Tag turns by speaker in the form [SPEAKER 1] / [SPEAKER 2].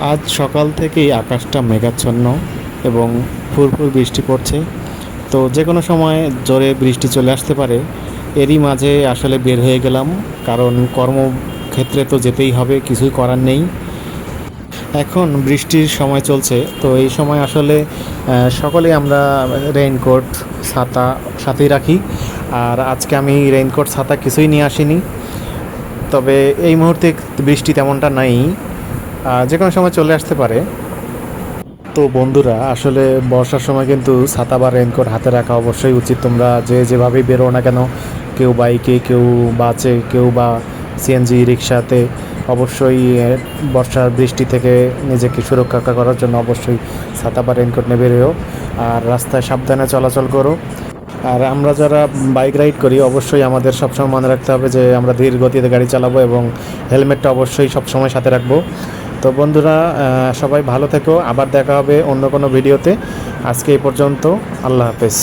[SPEAKER 1] আজ সকাল থেকেই আকাশটা মেঘাচ্ছন্ন এবং ফুরফুর বৃষ্টি পড়ছে। তো যে কোনো সময় জোরে বৃষ্টি চলে আসতে পারে। এরই মাঝে আসলে বের হয়ে গেলাম, কারণ কর্মক্ষেত্রে তো যেতেই হবে, কিছুই করার নেই। এখন বৃষ্টির সময় চলছে, তো এই সময় আসলে সকলেই আমরা রেইনকোট, ছাতা সাথেই রাখি। আর আজকে আমি রেইনকোট, ছাতা কিছুই নিয়ে আসিনি। তবে এই মুহূর্তে বৃষ্টি তেমনটা নাই, যে কোনো সময় চলে আসতে পারে। তো বন্ধুরা, আসলে বর্ষার সময় কিন্তু ছাতা বা রেইনকোট হাতে রাখা অবশ্যই উচিত। তোমরা যে যেভাবেই বেরো না কেন, কেউ বাইকে, কেউ বাসে, কেউ বা সিএনজি রিক্সাতে, অবশ্যই বর্ষার বৃষ্টি থেকে নিজেকে সুরক্ষা করার জন্য অবশ্যই ছাতা বা রেইনকোট নিয়ে বেরোও। আর রাস্তায় সাবধানে চলাচল করো। আর আমরা যারা বাইক রাইড করি, অবশ্যই আমাদের সবসময় মনে রাখতে হবে যে আমরা ধীর গতিতে গাড়ি চালাবো এবং হেলমেটটা অবশ্যই সবসময় সাথে রাখবো। তো বন্ধুরা, সবাই ভালো থেকো। আবার দেখা হবে অন্য কোনো ভিডিওতে। আজকে এই পর্যন্ত। আল্লাহ হাফেজ।